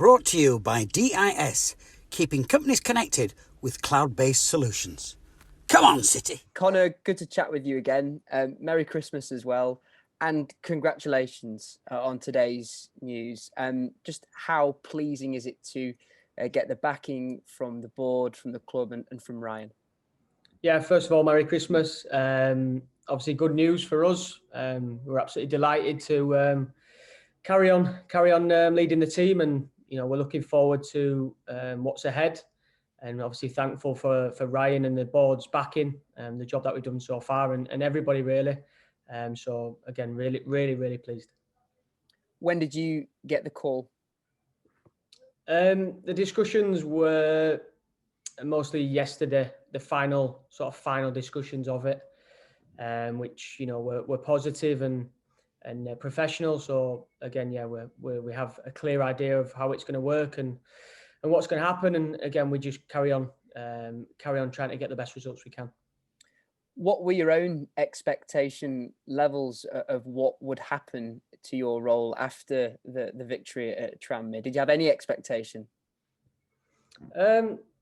Brought to you by DIS, keeping companies connected with cloud-based solutions. Come on, City. Conor, good to chat with you again. Merry Christmas as well. And congratulations on today's news. Just how pleasing is it to get the backing from the board, from the club and from Ryan? Yeah, first of all, Merry Christmas. Obviously good news for us. We're absolutely delighted to carry on leading the team, and we're looking forward to what's ahead, and obviously thankful for Ryan and the board's backing and the job that we've done so far, and everybody really. So again, really pleased. When did you get the call? The discussions were mostly yesterday, the final discussions of it, which were positive and professional. So again, yeah, we have a clear idea of how it's going to work and what's going to happen. And again, we just carry on trying to get the best results we can. What were your own expectation levels of what would happen to your role after the victory at Tranmere? Did you have any expectation?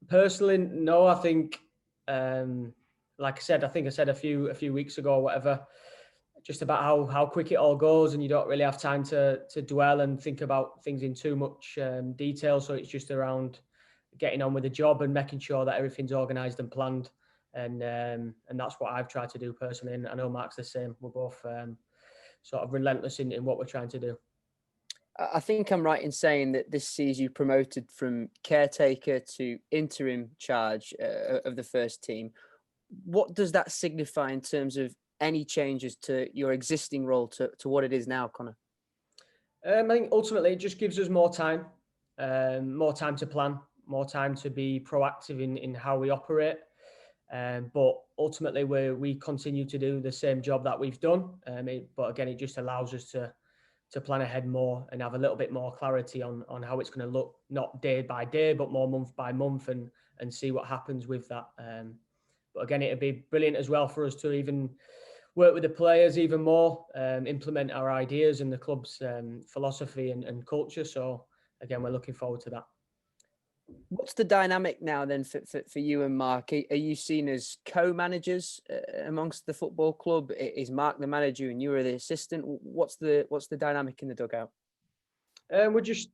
Personally, no. I think, like I said, a few weeks ago or whatever, just about how quick it all goes, and you don't really have time to dwell and think about things in too much detail. So it's just around getting on with the job and making sure that everything's organised and planned. And that's what I've tried to do personally. And I know Mark's the same. We're both sort of relentless in what we're trying to do. I think I'm right in saying that this sees you promoted from caretaker to interim charge of the first team. What does that signify in terms of any changes to your existing role to what it is now, Conor? I think ultimately it just gives us more time to plan, more time to be proactive in how we operate. But ultimately we continue to do the same job that we've done. But again, it just allows us to plan ahead more and have a little bit more clarity on how it's going to look, not day by day, but more month by month, and see what happens with that. But again, it'd be brilliant as well for us to even work with the players even more, implement our ideas and the club's philosophy and culture. So again, we're looking forward to that. What's the dynamic now then for you and Mark? Are you seen as co-managers amongst the football club? Is Mark the manager and you are the assistant? What's the dynamic in the dugout? We're just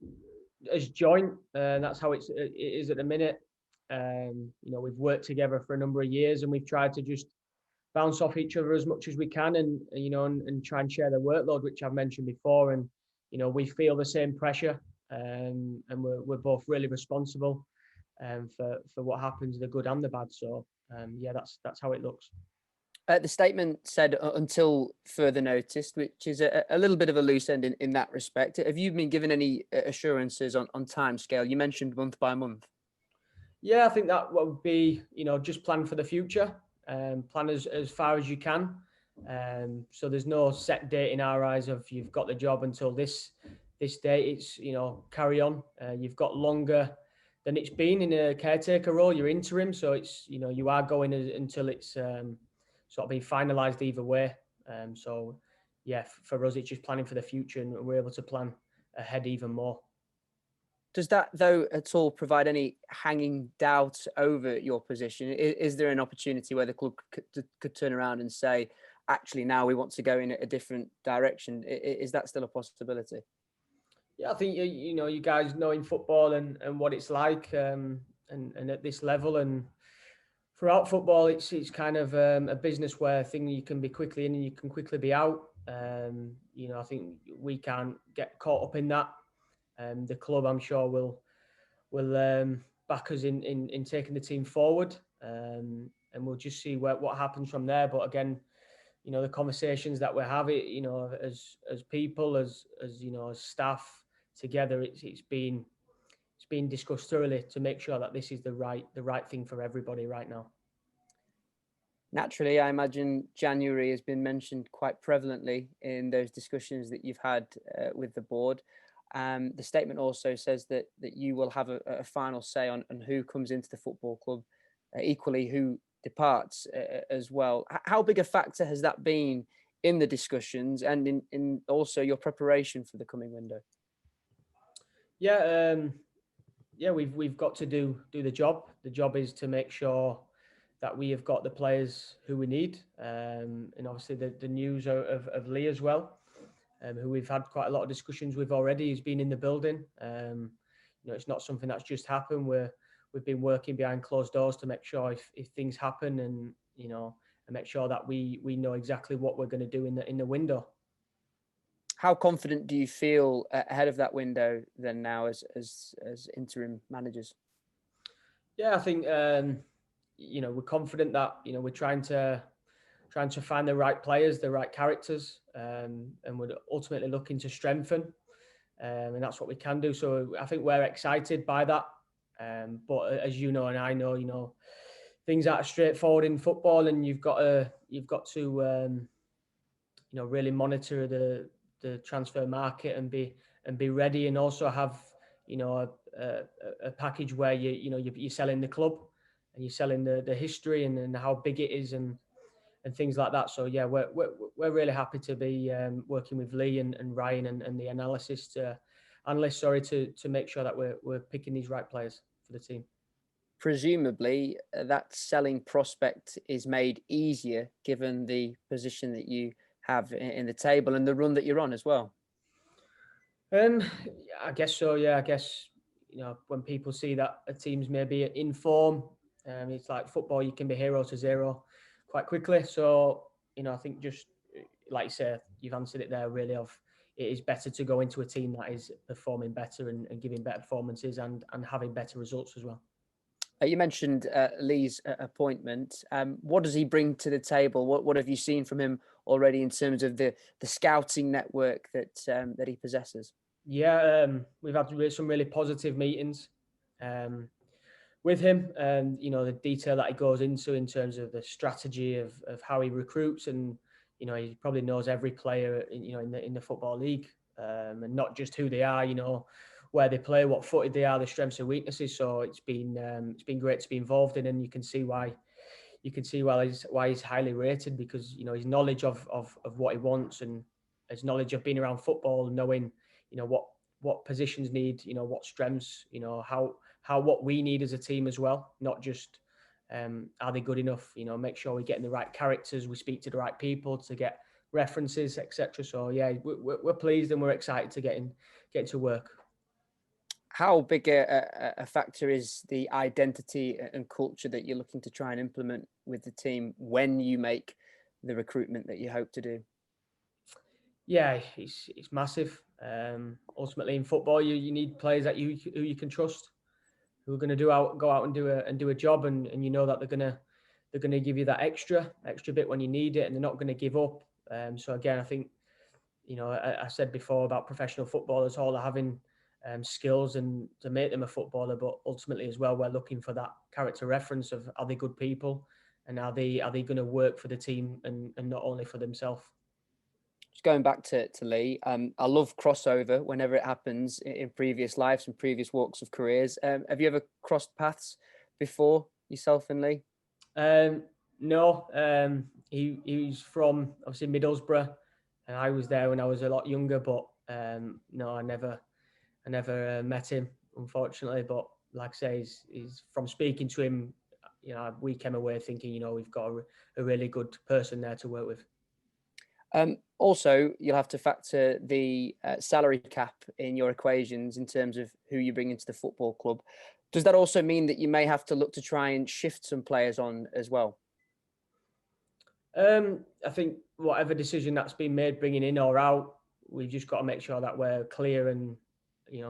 as joint, and that's how it is at the minute. We've worked together for a number of years, and we've tried to just bounce off each other as much as we can, and try and share the workload, which I've mentioned before. And we feel the same pressure. And we're both really responsible for what happens, the good and the bad. So yeah, that's how it looks. The statement said until further notice, which is a little bit of a loose end in that respect. Have you been given any assurances on time scale? You mentioned month by month. Yeah, I think that would be just plan for the future, plan as far as you can. So there's no set date in our eyes of you've got the job until this date. It's carry on. You've got longer than it's been in a caretaker role. You're interim, so it's you are going until it's sort of being finalised either way. So yeah, for us it's just planning for the future, and we're able to plan ahead even more. Does that though at all provide any hanging doubt over your position? Is there an opportunity where the club could turn around and say, actually now we want to go in a different direction? Is that still a possibility? Yeah, I think you guys know in football and what it's like, and at this level and throughout football, it's kind of a business where you can be quickly in and you can quickly be out. I think we can't get caught up in that. The club, I'm sure, will back us in taking the team forward, and we'll just see what happens from there. But again, the conversations that we're having, as people, as staff together, it's been discussed thoroughly to make sure that this is the right thing for everybody right now. Naturally, I imagine January has been mentioned quite prevalently in those discussions that you've had with the board. The statement also says that you will have a final say on who comes into the football club, equally who departs as well. How big a factor has that been in the discussions and in also your preparation for the coming window? Yeah, we've got to do the job. The job is to make sure that we have got the players who we need, and obviously the news of Lee as well, who we've had quite a lot of discussions with already. He's been in the building. It's not something that's just happened. We've been working behind closed doors to make sure if things happen, and make sure that we know exactly what we're going to do in the window. How confident do you feel ahead of that window then now as interim managers? Yeah, I think we're confident that we're trying to find the right players, the right characters, and we're ultimately looking to strengthen, and that's what we can do. So I think we're excited by that. But as you know, and I know, things aren't straightforward in football, and you've got to really monitor the transfer market and be ready, and also have a package where you're selling the club and you're selling the history and how big it is and things like that. So yeah, we're really happy to be working with Lee and Ryan and the analysts to make sure that we're picking these right players for the team. Presumably, that selling prospect is made easier given the position that you have in the table and the run that you're on as well. I guess so. Yeah, I guess when people see that a team's maybe in form, it's like football. You can be 0-0 quite quickly. So I think just like you say, you've answered it there. Really, it is better to go into a team that is performing better and giving better performances and having better results as well. You mentioned Lee's appointment. What does he bring to the table? What have you seen from him already in terms of the scouting network that he possesses? Yeah, we've had some really positive meetings with him, and the detail that he goes into in terms of the strategy of how he recruits, and he probably knows every player in the football league, and not just who they are, where they play, what footed they are, their strengths and weaknesses. So it's been great to be involved in, and you can see why he's highly rated, because his knowledge of what he wants, and his knowledge of being around football, knowing what positions need, what strengths, how what we need as a team as well, not just are they good enough, make sure we're getting the right characters, we speak to the right people to get references, etc. So yeah, we're pleased and we're excited to get to work. How big a factor is the identity and culture that you're looking to try and implement with the team when you make the recruitment that you hope to do? Yeah, it's massive. Ultimately, in football, you need players that who you can trust, who are going to go out and do a job, and that they're gonna give you that extra bit when you need it, and they're not going to give up. So again, I think I said before about professional footballers, all having skills and to make them a footballer, but ultimately as well, we're looking for that character reference of, are they good people, and are they going to work for the team and not only for themselves. Just going back to Lee, I love crossover whenever it happens in previous lives and previous walks of careers. Have you ever crossed paths before, yourself and Lee? No. He's from obviously Middlesbrough, and I was there when I was a lot younger, but no, I never met him, unfortunately. But like I say, he's from speaking to him, we came away thinking, we've got a really good person there to work with. Also, you'll have to factor the salary cap in your equations in terms of who you bring into the football club. Does that also mean that you may have to look to try and shift some players on as well? I think whatever decision that's been made, bringing in or out, we've just got to make sure that we're clear and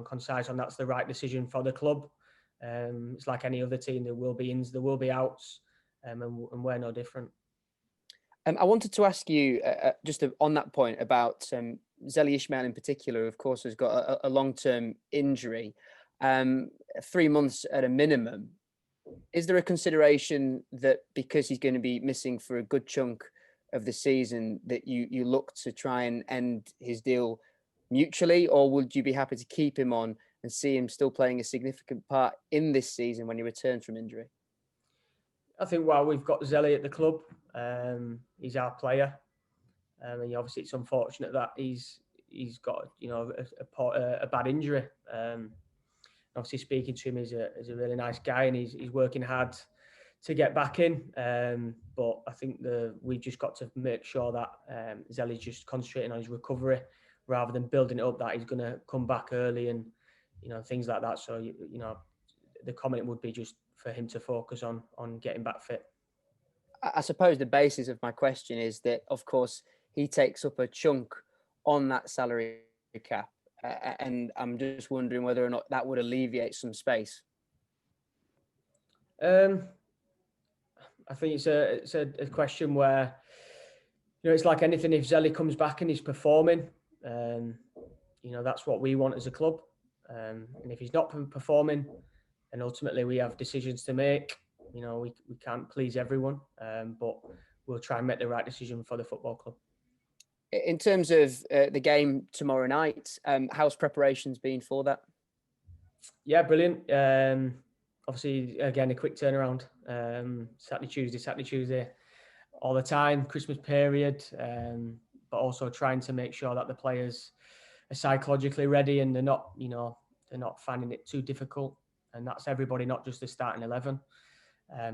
concise on that's the right decision for the club. It's like any other team, there will be ins, there will be outs, and we're no different. I wanted to ask you on that point about Zeli Ismail in particular, of course, has got a long-term injury, 3 months at a minimum. Is there a consideration that because he's going to be missing for a good chunk of the season that you look to try and end his deal mutually, or would you be happy to keep him on and see him still playing a significant part in this season when he returns from injury? I think while we've got Zeli at the club, he's our player, and obviously it's unfortunate that he's got a bad injury. Obviously, speaking to him, he's a really nice guy, and he's working hard to get back in. But I think we just got to make sure that Zelly's just concentrating on his recovery rather than building it up that he's going to come back early and things like that. So the comment would be just for him to focus on getting back fit. I suppose the basis of my question is that, of course, he takes up a chunk on that salary cap, and I'm just wondering whether or not that would alleviate some space. I think it's a question where it's like anything. If Zelly comes back and he's performing, that's what we want as a club. And if he's not performing, then ultimately we have decisions to make. We can't please everyone, but we'll try and make the right decision for the football club. In terms of the game tomorrow night, how's preparations been for that? Yeah, brilliant. Obviously, again, a quick turnaround. Saturday, Tuesday, all the time, Christmas period, but also trying to make sure that the players are psychologically ready and they're not finding it too difficult. And that's everybody, not just the starting 11.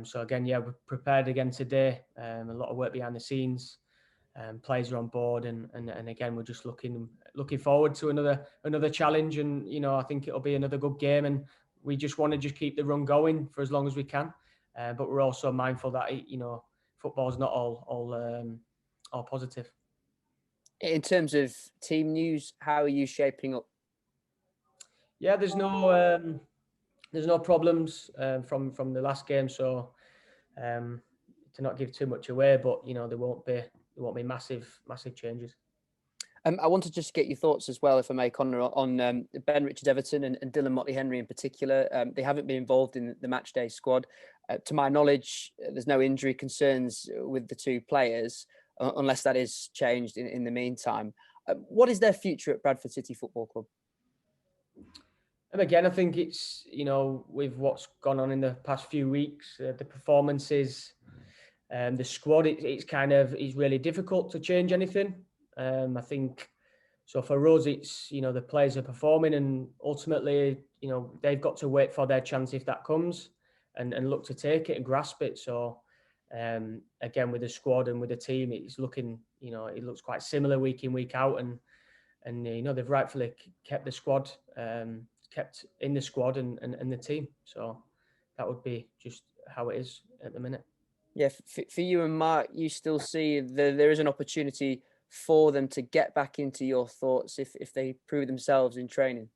So again, we're prepared again today. A lot of work behind the scenes. Players are on board, and again, we're just looking forward to another challenge. And I think it'll be another good game. And we just want to just keep the run going for as long as we can. But we're also mindful that football's not all positive. In terms of team news, how are you shaping up? Yeah, there's no problems from the last game, so to not give too much away, but there won't be massive changes. I want to just get your thoughts as well, if I may, Conor, on Ben Richards Everton and Dylan Motley-Henry in particular. They haven't been involved in the matchday squad. To my knowledge, there's no injury concerns with the two players, unless that is changed in the meantime. What is their future at Bradford City Football Club? And again, I think it's, with what's gone on in the past few weeks, the performances, the squad, it's really difficult to change anything. I think so for us, it's, the players are performing, and ultimately, they've got to wait for their chance if that comes and look to take it and grasp it. So again, with the squad and with the team, it's looking, it looks quite similar week in, week out, and they've rightfully kept the squad, kept in the squad and the team. So that would be just how it is at the minute. Yeah, for you and Mark, you still see there is an opportunity for them to get back into your thoughts if they prove themselves in training.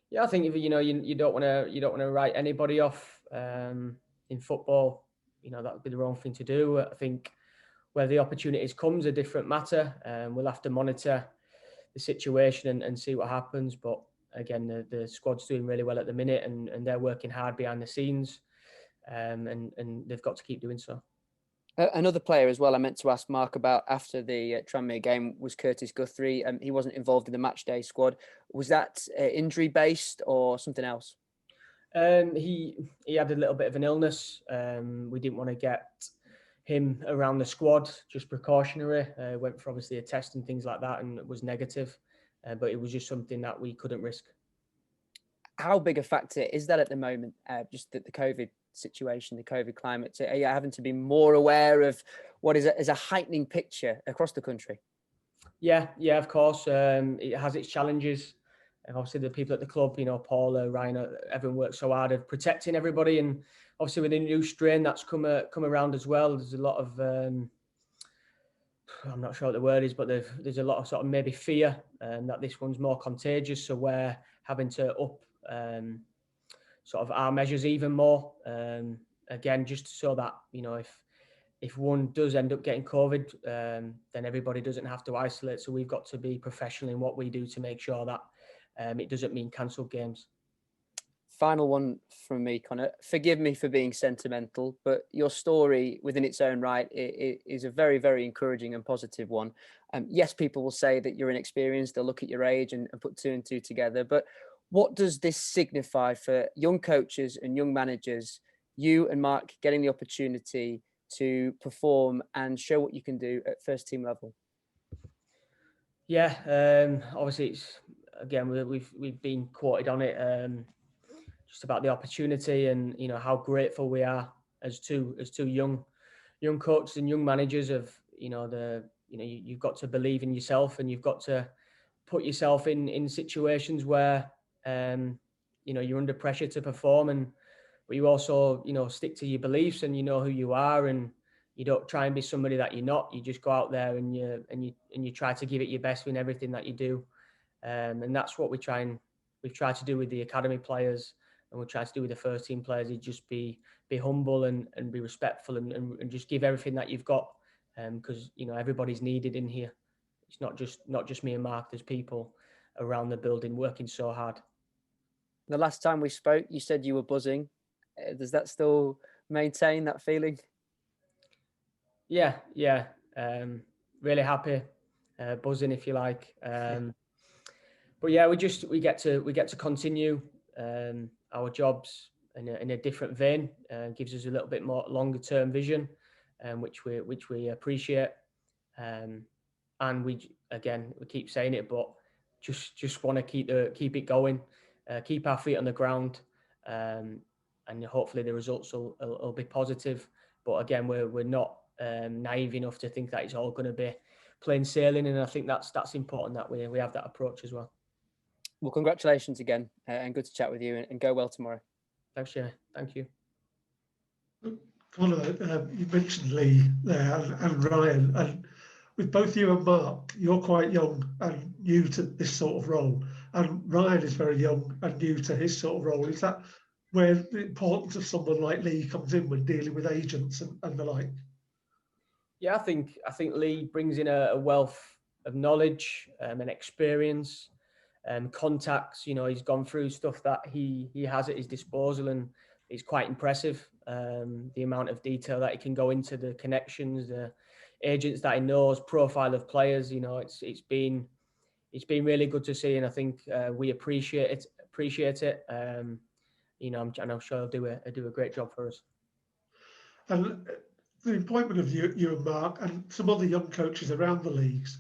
Yeah, I think if you don't want to write anybody off in football. That would be the wrong thing to do. I think where the opportunities comes a different matter. We'll have to monitor the situation and see what happens. But again, the squad's doing really well at the minute, and they're working hard behind the scenes, and they've got to keep doing so. Another player as well I meant to ask Mark about after the Tranmere game was Curtis Guthrie. He wasn't involved in the matchday squad. Was that injury based or something else? He had a little bit of an illness. We didn't want to get him around the squad, just precautionary. Went for obviously a test and things like that, and it was negative. But it was just something that we couldn't risk. How big a factor is that at the moment? Just the COVID situation, the COVID climate. Are you having to be more aware of what is a heightening picture across the country? Yeah, of course. It has its challenges. And obviously the people at the club, Paula, Ryan, everyone works so hard at protecting everybody. And obviously with the new strain that's come around as well, there's a lot of, I'm not sure what the word is, but there's a lot of sort of maybe fear that this one's more contagious. So we're having to up sort of our measures even more. Again, just so that, if one does end up getting COVID, then everybody doesn't have to isolate. So we've got to be professional in what we do to make sure that it doesn't mean cancelled games. Final one from me, Conor. Forgive me for being sentimental, but your story within its own right is a very, very encouraging and positive one. Yes, people will say that you're inexperienced. They'll look at your age and put two and two together. But what does this signify for young coaches and young managers, you and Mark getting the opportunity to perform and show what you can do at first team level? Yeah, obviously it's, again, we've been quoted on it. just about the opportunity and, you know, how grateful we are as two young coaches and young managers of, you know, you've got to believe in yourself, and you've got to put yourself in situations where, you know, you're under pressure to perform, but you also, you know, stick to your beliefs, and you know who you are, and you don't try and be somebody that you're not. You just go out there and you try to give it your best in everything that you do. And that's what we've tried to do with the academy players, and we try to do with the first team players. Is just be humble and be respectful, and just give everything that you've got, because, you know, everybody's needed in here. It's not just me and Mark. There's people around the building working so hard. The last time we spoke, you said you were buzzing. Does that still maintain that feeling? Yeah. Really happy, buzzing, if you like. But yeah, we get to continue our jobs in a different vein. Gives us a little bit more longer term vision, which we appreciate. And we keep saying it, but just want to keep it going, keep our feet on the ground, and hopefully the results will be positive. But again, we're not naive enough to think that it's all going to be plain sailing, and I think that's important that we have that approach as well. Well, congratulations again, and good to chat with you, and go well tomorrow. Thanks, Jay. Thank you. Conor, you mentioned Lee there and Ryan, and with both you and Mark, you're quite young and new to this sort of role, and Ryan is very young and new to his sort of role. Is that where the importance of someone like Lee comes in when dealing with agents and the like? Yeah, I think Lee brings in a wealth of knowledge and experience. Contacts, you know, he's gone through stuff that he has at his disposal, and it's quite impressive. The amount of detail that he can go into, the connections, the agents that he knows, profile of players. You know, it's been really good to see, and I think we appreciate it. You know, I'm sure he'll do a great job for us. And the appointment of you and Mark and some other young coaches around the leagues,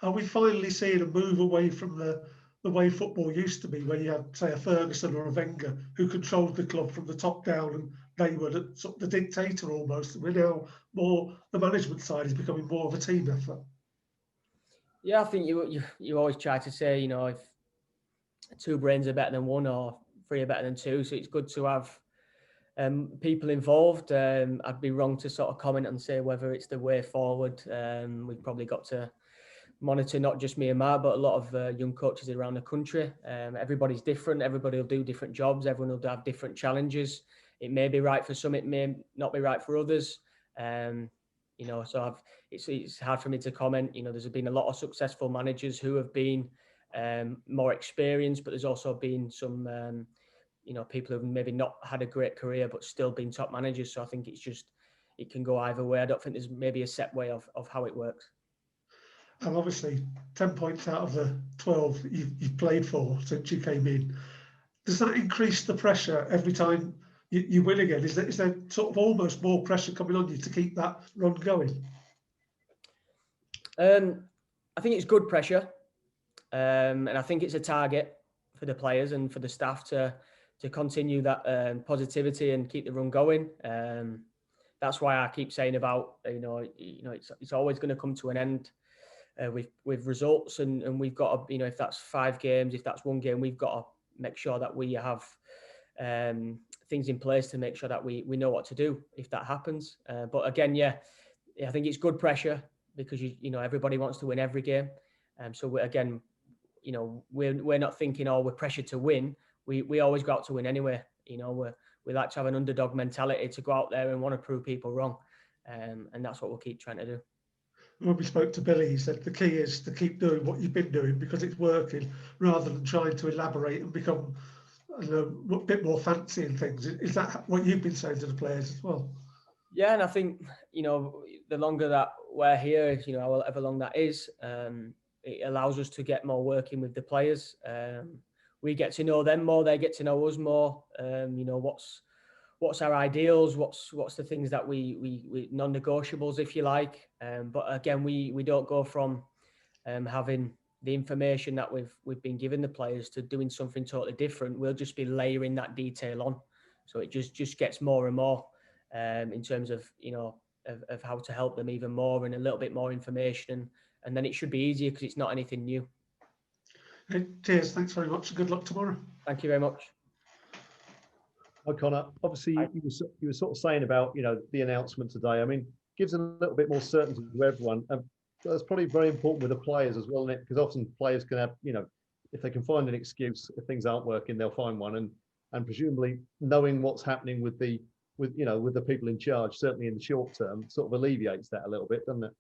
are we finally seeing a move away from the way football used to be, where you had, say, a Ferguson or a Wenger who controlled the club from the top down, and they were the dictator almost, and we're now more, the management side is becoming more of a team effort? Yeah, I think you always try to say, you know, if two brains are better than one or three are better than two, so it's good to have people involved. I'd be wrong to sort of comment and say whether it's the way forward. We've probably got to monitor not just me and Mark, but a lot of young coaches around the country. Everybody's different. Everybody will do different jobs. Everyone will have different challenges. It may be right for some. It may not be right for others. You know, so it's hard for me to comment. You know, there's been a lot of successful managers who have been more experienced, but there's also been some, you know, people who've maybe not had a great career but still been top managers. So I think it can go either way. I don't think there's maybe a set way of how it works. And obviously 10 points out of the 12 you've played for since you came in. Does that increase the pressure every time you win again? Is there sort of almost more pressure coming on you to keep that run going? I think it's good pressure, and I think it's a target for the players and for the staff to continue that positivity and keep the run going. That's why I keep saying about, you know, it's always going to come to an end with results, and we've got to, you know, if that's 5 games, if that's 1 game, we've got to make sure that we have things in place to make sure that we know what to do if that happens. But again, yeah, I think it's good pressure because you know everybody wants to win every game. So again, you know, we're not thinking, oh, we're pressured to win. We always go out to win anyway. You know, we like to have an underdog mentality, to go out there and want to prove people wrong, and that's what we'll keep trying to do. When we spoke to Billy, he said the key is to keep doing what you've been doing because it's working, rather than trying to elaborate and become a bit more fancy and things. Is that what you've been saying to the players as well? Yeah, and I think, you know, the longer that we're here, you know, however long that is, it allows us to get more working with the players. We get to know them more, they get to know us more. You know, what's our ideals, what's the things that we non-negotiables, if you like. But again, we don't go from having the information that we've been giving the players to doing something totally different, we'll just be layering that detail on. So it just gets more and more in terms of, of how to help them even more and a little bit more information. And then it should be easier because it's not anything new. Hey, cheers. Thanks very much. Good luck tomorrow. Thank you very much. Hi, Conor. Obviously, you were sort of saying about, the announcement today. I mean, gives a little bit more certainty to everyone. That's probably very important with the players as well, isn't it? Because often players can have, if they can find an excuse, if things aren't working, they'll find one. And presumably knowing what's happening with the people in charge, certainly in the short term, sort of alleviates that a little bit, doesn't it?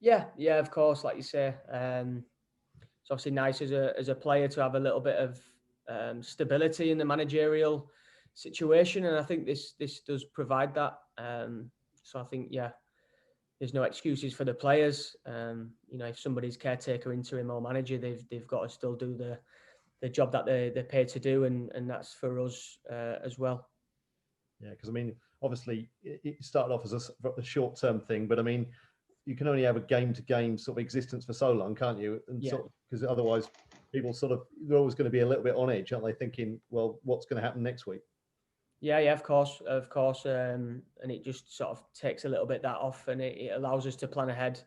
Yeah, of course, like you say. It's obviously nice as a player to have a little bit of stability in the managerial situation, and I think this does provide that. So I think, there's no excuses for the players. If somebody's caretaker, interim or manager, they've got to still do the job that they're paid to do, and that's for us as well. Yeah, because I mean, obviously it started off as a short-term thing, but I mean, you can only have a game-to-game sort of existence for so long, can't you? And because otherwise, people they're always going to be a little bit on edge, aren't they? Thinking, well, what's going to happen next week? Yeah, of course, and it just sort of takes a little bit that off, and it allows us to plan ahead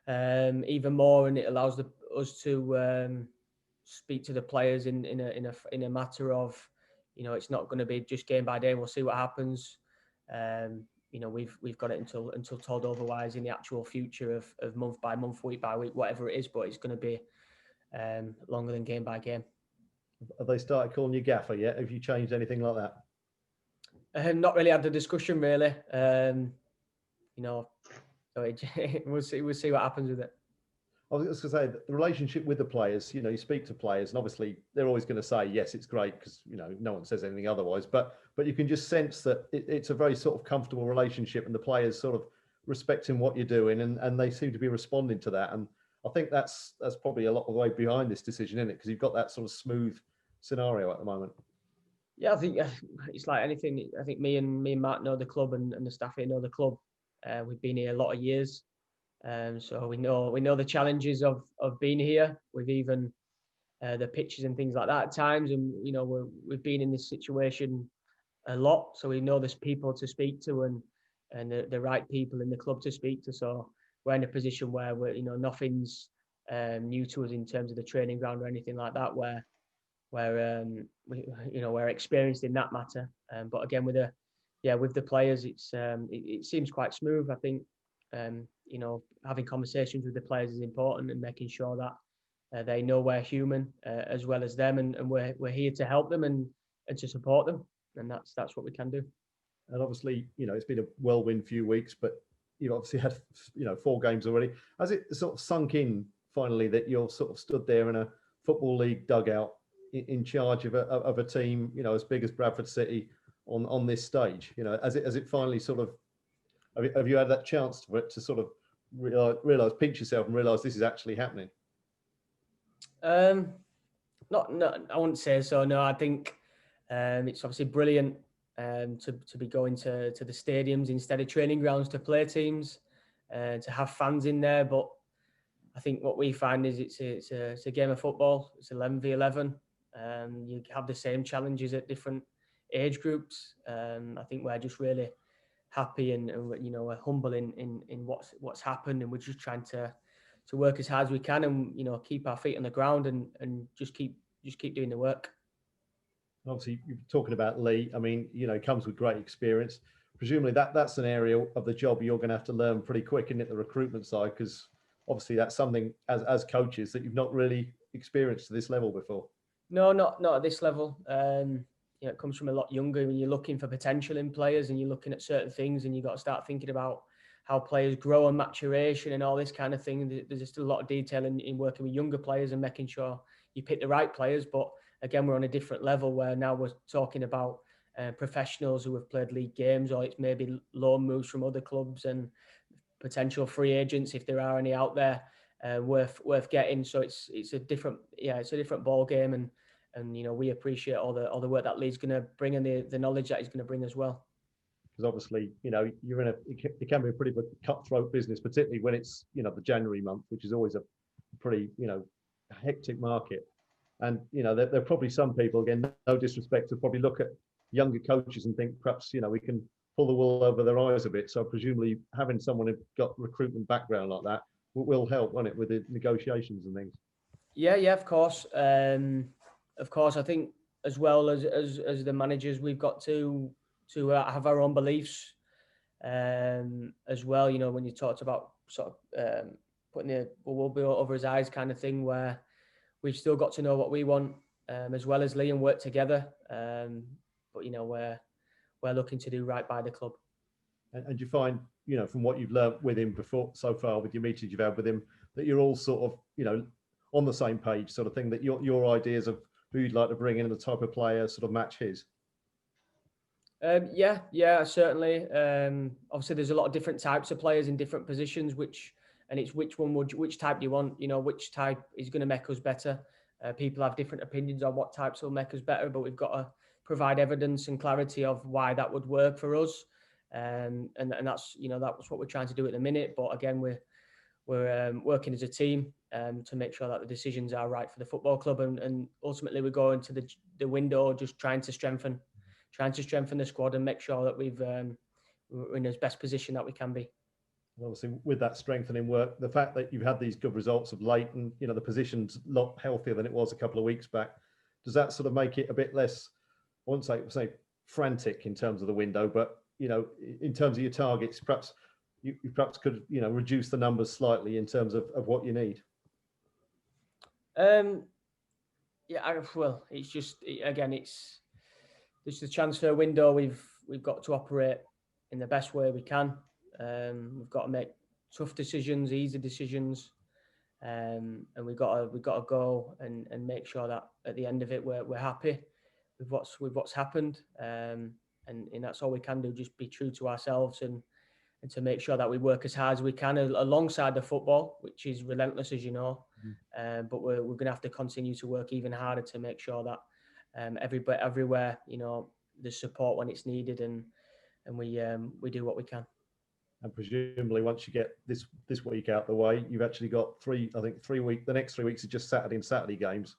even more, and it allows us to speak to the players in a matter of, it's not going to be just game by day. We'll see what happens. We've got it until told otherwise in the actual future of month by month, week by week, whatever it is, but it's going to be longer than game by game. Have they started calling you gaffer yet? Have you changed anything like that? Not really had the discussion, really. So we'll see what happens with it. I was going to say the relationship with the players. You speak to players, and obviously they're always going to say yes, it's great because no one says anything otherwise. But you can just sense that it's a very sort of comfortable relationship, and the players sort of respecting what you're doing, and they seem to be responding to that. And I think that's probably a lot of the way behind this decision, isn't it? Because you've got that sort of smooth scenario at the moment. Yeah, I think it's like anything. I think me and Matt know the club, and the staff here know the club. We've been here a lot of years, so we know the challenges of being here. We've even the pitches and things like that at times, and we've been in this situation a lot, so we know there's people to speak to and the right people in the club to speak to. So we're in a position where nothing's new to us in terms of the training ground or anything like that, where we're experienced in that matter. But again, with the players, it seems quite smooth. I think having conversations with the players is important, and making sure that they know we're human as well as them, and we're here to help them and to support them, and that's what we can do. And obviously, it's been a whirlwind few weeks, but you've obviously had 4 games already. Has it sort of sunk in finally that you're sort of stood there in a football league dugout in charge of a team, as big as Bradford City on this stage? As it finally sort of, have you had that chance for it to sort of realize, pinch yourself and realize this is actually happening? No, I wouldn't say so. No, I think it's obviously brilliant to be going to the stadiums instead of training grounds to play teams, to have fans in there. But I think what we find is it's a game of football. It's 11v11. You have the same challenges at different age groups. I think we're just really happy and we're humble in what's happened, and we're just trying to work as hard as we can, and keep our feet on the ground and just keep doing the work. Obviously, you're talking about Lee. I mean, comes with great experience. Presumably, that's an area of the job you're going to have to learn pretty quick, isn't it, the recruitment side? Because obviously, that's something as coaches that you've not really experienced to this level before. No, not at this level. It comes from a lot younger. When you're looking for potential in players, and you're looking at certain things, and you've got to start thinking about how players grow and maturation and all this kind of thing. There's just a lot of detail in working with younger players and making sure you pick the right players. But again, we're on a different level where now we're talking about professionals who have played league games, or it's maybe loan moves from other clubs and potential free agents, if there are any out there, worth getting. So it's a different ball game, and we appreciate all the work that Lee's going to bring and the knowledge that he's going to bring as well. Because obviously, it can be a pretty cutthroat business, particularly when it's the January month, which is always a pretty, hectic market. And, there are probably some people, again, no disrespect, to probably look at younger coaches and think perhaps, we can pull the wool over their eyes a bit. So presumably having someone who's got recruitment background like that will help, won't it, with the negotiations and things? Yeah, of course. I think as well as the managers, we've got to have our own beliefs as well. When you talked about sort of putting the wool over his eyes kind of thing, where we've still got to know what we want, as well as Lee, and work together. But we're looking to do right by the club. And you find, from what you've learned with him before so far, with your meetings you've had with him, that you're all sort of, on the same page, sort of thing, that your ideas of who you'd like to bring in and the type of player sort of match his? Yeah, certainly. Obviously, there's a lot of different types of players in different positions, which type do you want? Which type is going to make us better? People have different opinions on what types will make us better, but we've got to provide evidence and clarity of why that would work for us. And that's what we're trying to do at the minute. But again, we're working as a team to make sure that the decisions are right for the football club, and ultimately we go into the window just trying to strengthen the squad and make sure that we're in as best position that we can be. And obviously, with that strengthening work, the fact that you've had these good results of late, and the position's a lot healthier than it was a couple of weeks back, does that sort of make it a bit less, I wouldn't say frantic in terms of the window, but in terms of your targets, perhaps you perhaps could reduce the numbers slightly in terms of what you need? Well, it's just the transfer window. We've got to operate in the best way we can. We've got to make tough decisions, easy decisions, and we've got to go and make sure that at the end of it we're happy with what's happened. And that's all we can do. Just be true to ourselves and to make sure that we work as hard as we can alongside the football, which is relentless, as you know. But we're going to have to continue to work even harder to make sure that everywhere, there's support when it's needed, and we do what we can. And presumably, once you get this week out the way, you've actually got 3 weeks. The next 3 weeks are just Saturday games,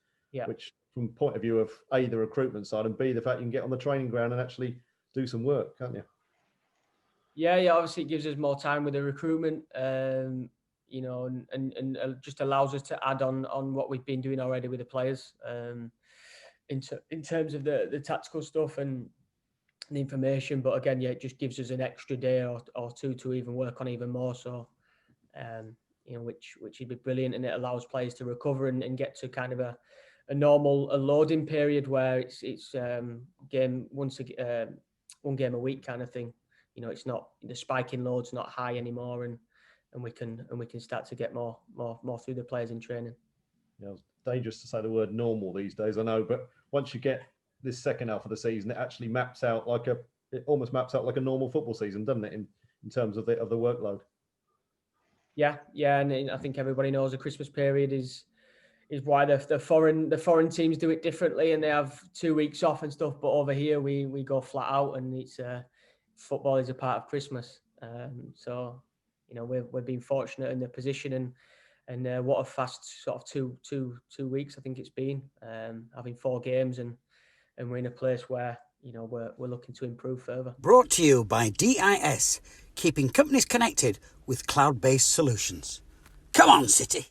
which, from the point of view of A, the recruitment side, and B, the fact you can get on the training ground and actually do some work, can't you? Yeah. Obviously, it gives us more time with the recruitment, and just allows us to add on what we've been doing already with the players, in terms of the tactical stuff and the information. But again, it just gives us an extra day or two to even work on even more. So, which would be brilliant, and it allows players to recover and get to kind of a normal loading period where it's one game a week kind of thing. It's not, the spiking load's not high anymore, and we can start to get more through the players in training. It's dangerous to say the word normal these days, I know, but once you get this second half of the season, it actually almost maps out like a normal football season, doesn't it? In terms of the workload. Yeah, and I think everybody knows the Christmas period is why the foreign teams do it differently, and they have 2 weeks off and stuff. But over here, we go flat out, and it's football is a part of Christmas. So we've been fortunate in the position, and what a fast sort of two weeks I think it's been, having 4 games, and we're in a place where we're looking to improve further. Brought to you by DIS, keeping companies connected with cloud-based solutions. Come on, City.